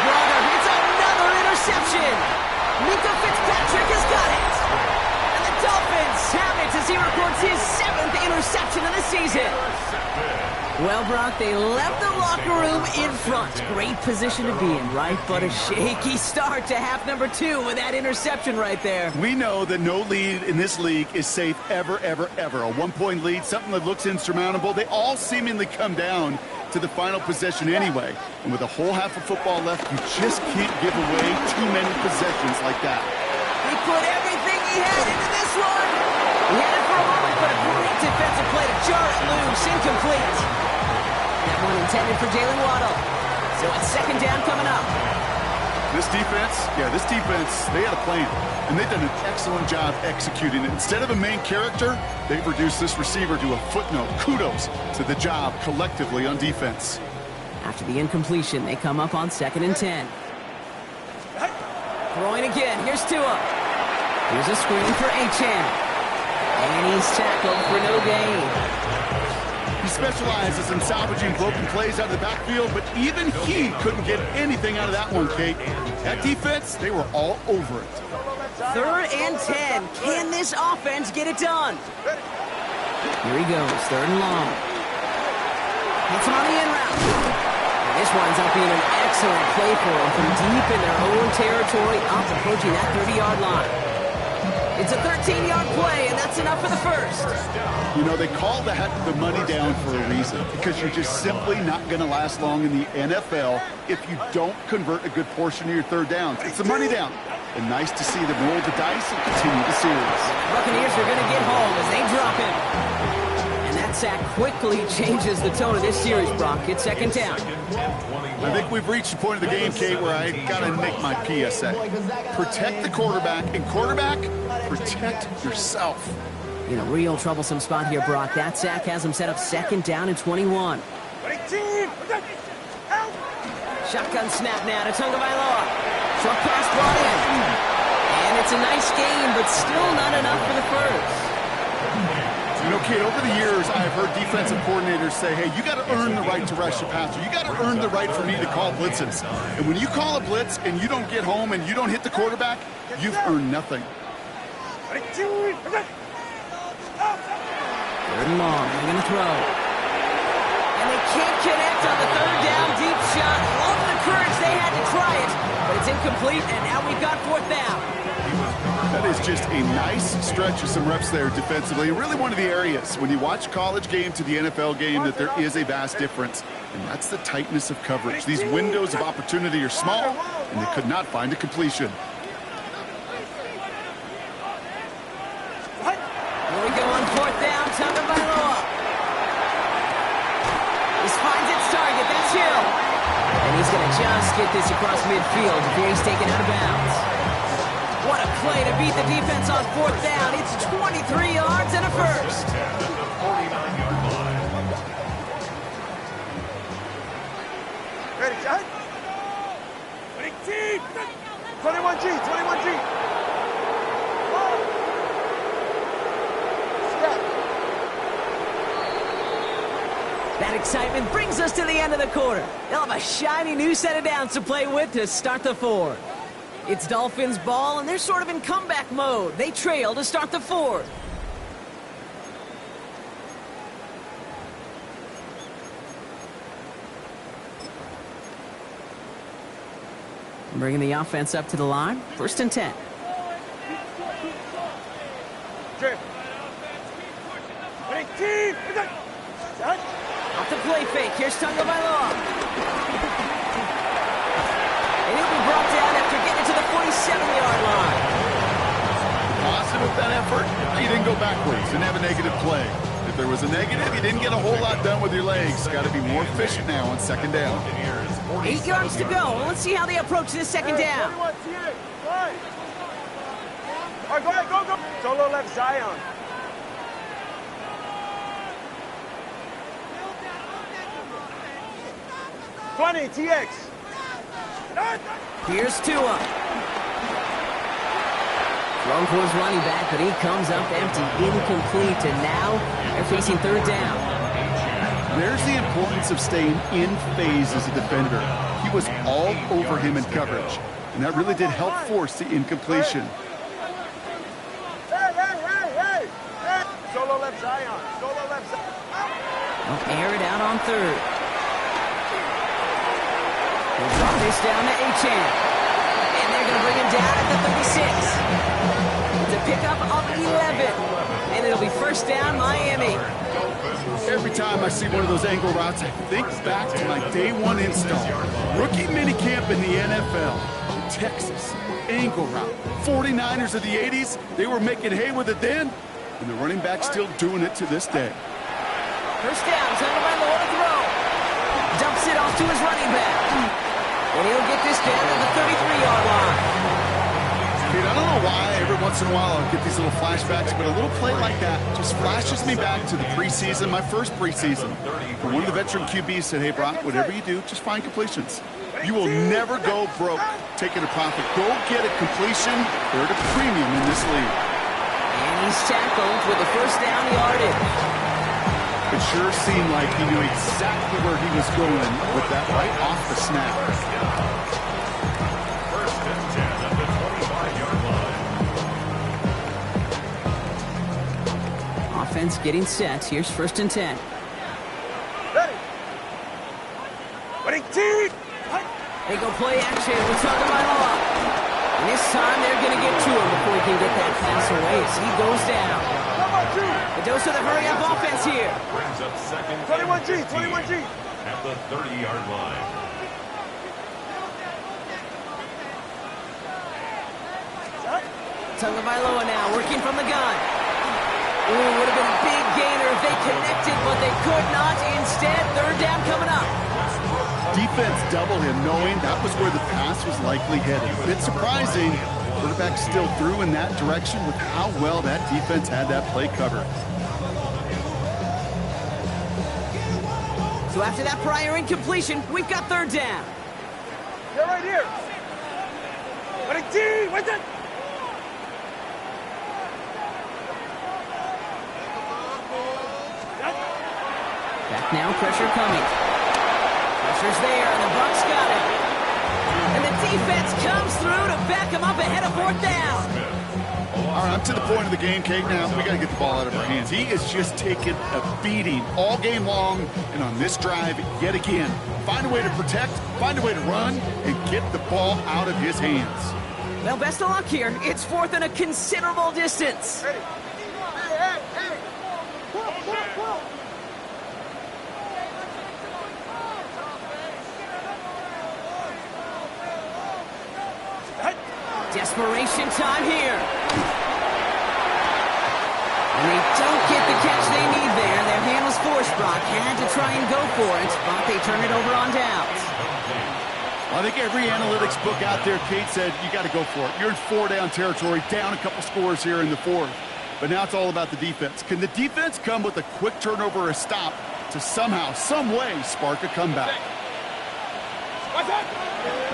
brother, it's another interception. Minka Fitzpatrick has got it. And the Dolphins have it as he records his 7th interception of the season. Well, Brock, they left the locker room in front. Great position to be in, right? But a shaky start to half number 2 with that interception right there. We know that no lead in this league is safe ever, ever, ever. A one-point lead, something that looks insurmountable. They all seemingly come down to the final possession anyway. And with a whole half of football left, you just can't give away too many possessions like that. He put everything he had into this one. He had it for a moment, but a great defensive play to jar it loose. Incomplete. That one intended for Jalen Waddle. So it's 2nd down coming up. This defense, they had a plan. And they've done an excellent job executing it. Instead of a main character, they've reduced this receiver to a footnote. Kudos to the job collectively on defense. After the incompletion, they come up on 2nd and 10. Throwing again. Here's Tua. Here's a screen for Achan. And he's tackled for no gain. He specializes in salvaging broken plays out of the backfield, but even he couldn't get anything out of that one, Kate. That defense, they were all over it. 3rd and 10. Can this offense get it done? Here he goes, 3rd and long. Hits him on the in route. And this winds up being an excellent play for him from deep in their own territory, up approaching that 30-yard line. It's a 13-yard play, and that's enough for the first. You know, they call that the money down for a reason, because you're just simply not going to last long in the NFL if you don't convert a good portion of your 3rd downs. It's the money down. And nice to see them roll the dice and continue the series. Buccaneers are going to get home as they drop him. And that sack quickly changes the tone of this series, Brock. It's 2nd down. I think we've reached the point of the game, Kate, where I got to make my PSA. Protect the quarterback, and quarterback, protect yourself. In a real troublesome spot here, Brock. That sack has him set up 2nd down and 21. Shotgun snap now to Tagovailoa. Short pass brought in. And it's a nice game, but still not enough for the first. You know, Kate, over the years, I've heard defensive coordinators say, hey, you got to earn the right to rush the passer. You got to earn the right for me to call blitzes. And when you call a blitz and you don't get home and you don't hit the quarterback, you've earned nothing. 3rd and long. They're going to throw. And they can't connect on the 3rd down deep shot. Love the courage they had to try it, but it's incomplete, and now we've got 4th down. That is just a nice stretch of some reps there defensively. Really one of the areas when you watch college game to the NFL game that there is a vast difference, and that's the tightness of coverage. These windows of opportunity are small, and they could not find a completion. Here we go on 4th down. Tagovailoa. This finds its target. That's Hill. And he's going to just get this across midfield before he's taken out of bounds. What a play to beat the defense on 4th down. It's 23 yards and a first. 49-yard line. Ready, shot. 21G, 21G. That excitement brings us to the end of the quarter. They'll have a shiny new set of downs to play with to start the 4th. It's Dolphins ball, and they're sort of in comeback mode. They trail to start the 4th. Bringing the offense up to the line. 1st and 10. Off the play fake. Here's Tagovailoa. And he'll be brought down after getting to the 47-yard line. Positive with that effort, you didn't go backwards. Didn't have a negative play. If there was a negative, you didn't get a whole lot done with your legs. Got to be more efficient now on 2nd down. 8 yards to go. Let's see how they approach this 2nd down. All right, go ahead, go. Solo left Zion. TX. Here's Tua. Thrown towards running back, but he comes up empty, incomplete, and now they're facing 3rd down. There's the importance of staying in phase as a defender. He was all over him in coverage, and that really did help force the incompletion. Hey. Solo left Zion. They'll air it out on 3rd. They'll drop this down to Achan. And they're going to bring him down at the 36. It's a pickup of 11. And it'll be 1st down, Miami. Every time I see one of those angle routes, I think back to my day 1 install. Rookie minicamp in the NFL. Texas, angle route. 49ers of the 80s, they were making hay with it then, and the running back's still doing it to this day. 1st down, Tagovailoa to throw. Dumps it off to his running back. And he'll get this down at the 33-yard line. Dude, I don't know why every once in a while I'll get these little flashbacks, but a little play like that just flashes me back to the preseason, my first preseason. And one of the veteran QBs said, hey, Brock, whatever you do, just find completions. You will never go broke taking a profit. Go get a completion. They're at a premium in this league. And he's tackled with a first down yardage. It sure seemed like he knew exactly where he was going with that right off the snap. First and 10 at the 25-yard line. Offense getting set. Here's first and 10. Ready. Ready, team. They go play action with Tagovailoa. And this time they're going to get to him before he can get that pass away as he goes down. A dose of the hurry-up offense here. Brings up second. 21G, 21G. At the 30-yard line. Tagovailoa now working from the gun. Ooh, would have been a big gainer if they connected, but they could not. Instead, third down coming up. Defense doubled him, knowing that was where the pass was likely headed. A bit surprising. Quarterback still threw in that direction with how well that defense had that play covered. So after that prior incompletion, we've got third down. They're right here. Ready, team. Wait there. Back now, pressure coming. Pressure's there, and the Bucs got it. And the defense comes through to back him up ahead of fourth down. All right, I'm to the point of the game, Kate, now. We got to get the ball out of our hands. He is just taking a beating all game long, and on this drive, yet again. Find a way to protect, find a way to run, and get the ball out of his hands. Well, best of luck here. It's fourth and a considerable distance. Ready. Hey. Pull. Desperation time here. And they don't get the catch they need there. Their hand was forced, Brock. Had to try and go for it, but they turn it over on downs. Well, I think every analytics book out there, Kate, said you got to go for it. You're in four-down territory, down a couple scores here in the fourth. But now it's all about the defense. Can the defense come with a quick turnover or a stop to somehow, some way, spark a comeback?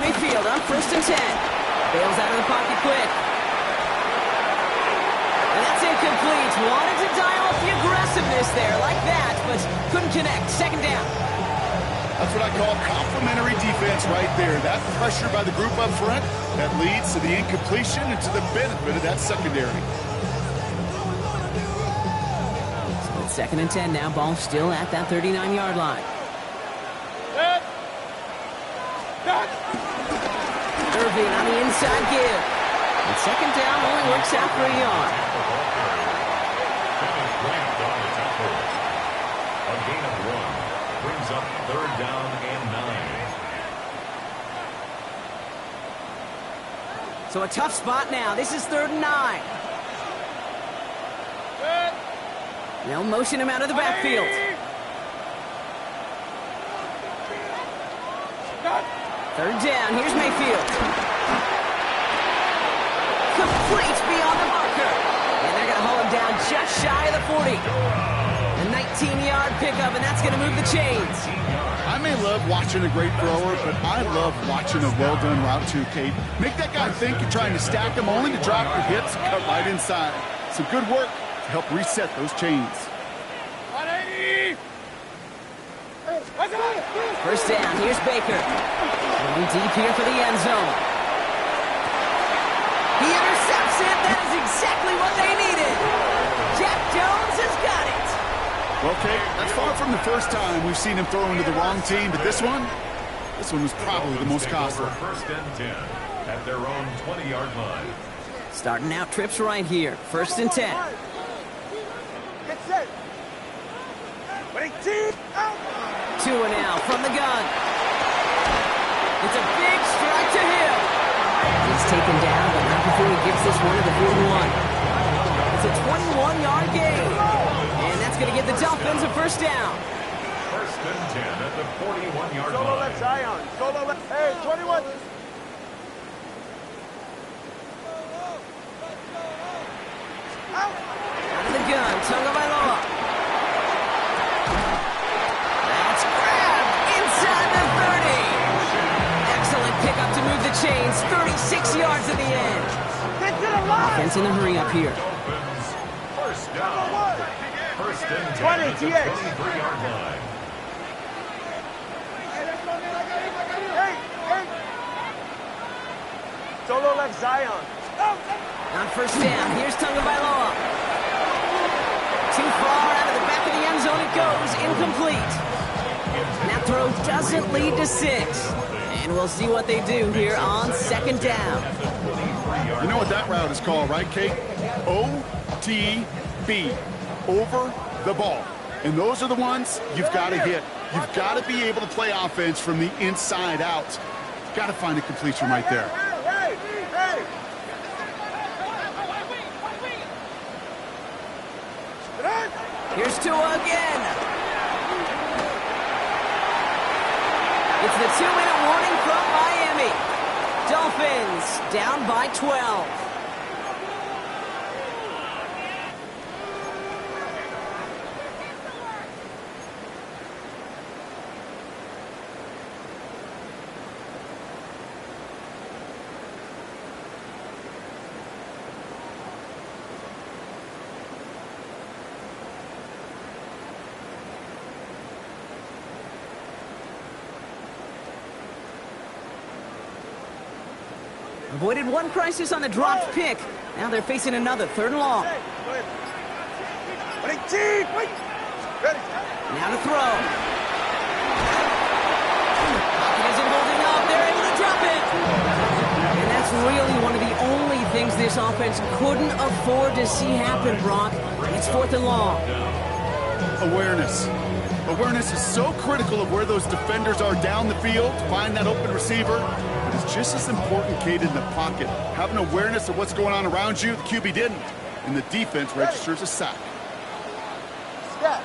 Mayfield on first and 10. Bails out of the pocket quick. And that's incomplete. Wanted to dial up the aggressiveness there like that, but couldn't connect. Second down. That's what I call complimentary defense right there. That pressure by the group up front, that leads to the incompletion and to the benefit of that secondary. So it's second and 10 now. Ball still at that 39-yard line. Irving on the inside give. And second down only works out for a yard. A gain of 1 brings up third down and 9. So a tough spot now. This is third and 9. They'll motion him out of the backfield. Third down. Here's Mayfield. Complete beyond the marker. And they're going to haul him down just shy of the 40. A 19-yard pickup, and that's going to move the chains. I may love watching a great thrower, but I love watching a well-done route too, Kate. Make that guy think you're trying to stack him only to drop your hips and cut right inside. Some good work to help reset those chains. First down, here's Baker. Going deep here for the end zone. He intercepts it. That is exactly what they needed. Jack Jones has got it. Well, Kate, that's far from the first time we've seen him throw into the wrong team, but this one was probably the most costly. First and 10 at their own 20-yard line. Starting out trips right here. First and 10. Get set. Ready, team. Out. Tua now from the gun. It's a big strike to him. He's taken down, but not before he gives this one to the 41. It's a 21-yard gain. And that's going to give the Dolphins a first down. First and 10 at the 41-yard line. Solo left, Zion. Solo left. Hey, 21. Out. Out of the gun, Tagovailoa. chains, 36 yards in the end. Get to the line! Offense in a hurry up here. Dolphins, first down. First and 10 20, at the TX. 23-yard line. Hey, hey! Solo left Zion. On first down, here's Tagovailoa. Too far out of the back of the end zone it goes, incomplete. And that throw doesn't lead to 6. And we'll see what they do here on second down. You know what that route is called, right, Kate? OTB, over the ball. And those are the ones you've got to hit. You've got to be able to play offense from the inside out. You've got to find a completion right there. Hey, hey! Here's Tua again. It's the 2-minute warning from Miami. Dolphins down by 12. Avoided one crisis on the dropped pick. Now they're facing another, 3rd and long. Ready, team! Wait! Ready! Now to throw. Pocket isn't holding up. They're able to drop it. And that's really one of the only things this offense couldn't afford to see happen, Brock. It's 4th and long. Awareness. Awareness is so critical of where those defenders are down the field to find that open receiver. But it's just as important, Kate, in the pocket. Having awareness of what's going on around you, the QB didn't. And the defense registers a sack. Step.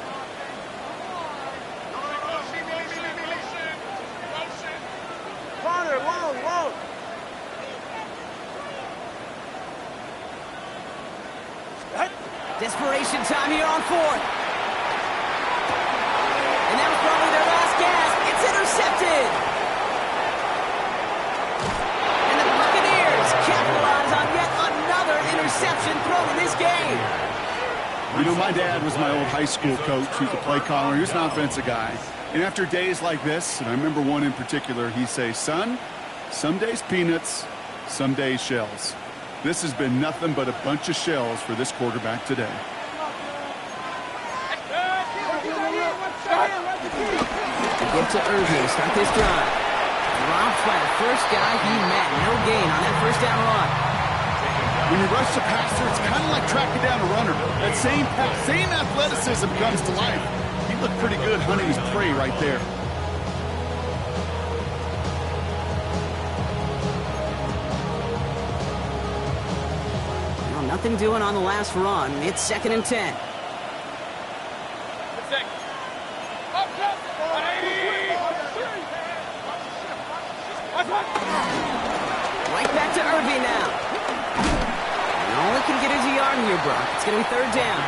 Corner, long. Desperation time here on 4th. And that was probably their last gasp. It's intercepted. And the Buccaneers capitalize on yet another interception thrown in this game. You know, my dad was my old high school coach. He was a play caller. He was an offensive guy. And after days like this, and I remember one in particular, he'd say, son, some days peanuts, some days shells. This has been nothing but a bunch of shells for this quarterback today. Give to Irving, start this drive. Dropped by the first guy he met. No gain on that first down run. When you rush the passer, it's kind of like tracking down a runner. That same athleticism comes to life. He looked pretty good hunting his prey right there. Well, nothing doing on the last run. It's 2nd and 10. Right back to Irving now. And all he can get is a yard here, Brock. It's going to be 3rd down.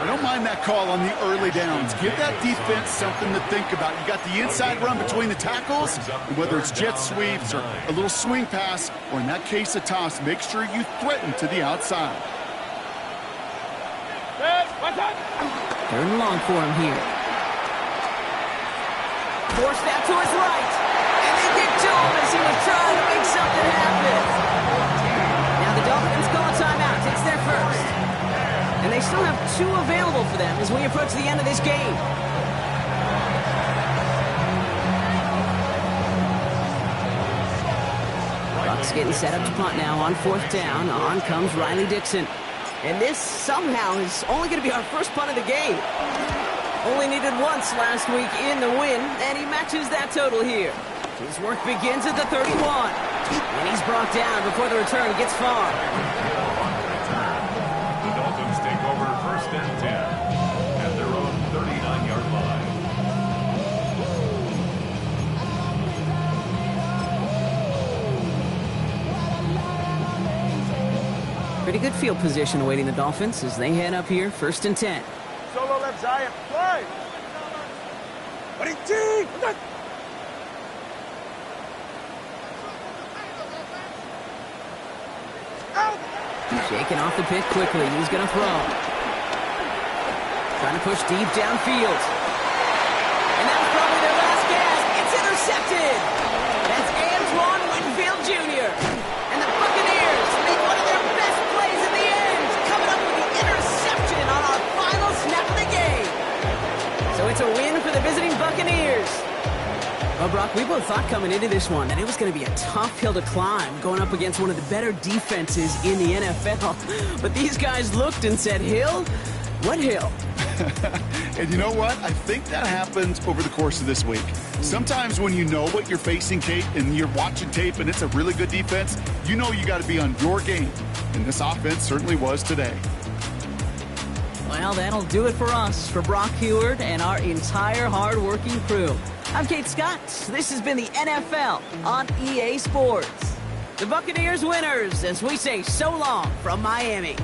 I don't mind that call on the early downs. Give that defense something to think about. You got the inside run between the tackles, and whether it's jet sweeps or a little swing pass, or in that case a toss, make sure you threaten to the outside. 3rd and long for him here. Force that to his right. And they get to him as he was trying to make something happen. Now the Dolphins call a timeout. It's their first. And they still have 2 available for them as we approach the end of this game. Bucks getting set up to punt now on 4th down. On comes Riley Dixon. And this somehow is only going to be our first punt of the game. Only needed once last week in the win, and he matches that total here. His work begins at the 31. And he's brought down before the return gets far. The Dolphins take over 1st and 10 at their own 39-yard line. Pretty good field position awaiting the Dolphins as they head up here, 1st and 10. Solo left Zion. Fly. Ready, team! Out! Shaking off the pick quickly. He's going to throw. Trying to push deep downfield. And that was probably their last gasp. It's intercepted. That's Antoine Winfield Jr. And the Buccaneers make one of their best plays in the end, coming up with the interception on our final snap of the game. So it's a win for the visiting Buccaneers. Well, Brock, we both thought coming into this one that it was going to be a tough hill to climb, going up against one of the better defenses in the NFL. But these guys looked and said, Hill? What hill? And you know what? I think that happens over the course of this week. Sometimes when you know what you're facing, Kate, and you're watching tape and it's a really good defense, you know you got to be on your game. And this offense certainly was today. Well, that'll do it for us, for Brock Heward and our entire hard-working crew. I'm Kate Scott. This has been the NFL on EA Sports. The Buccaneers winners as we say so long from Miami.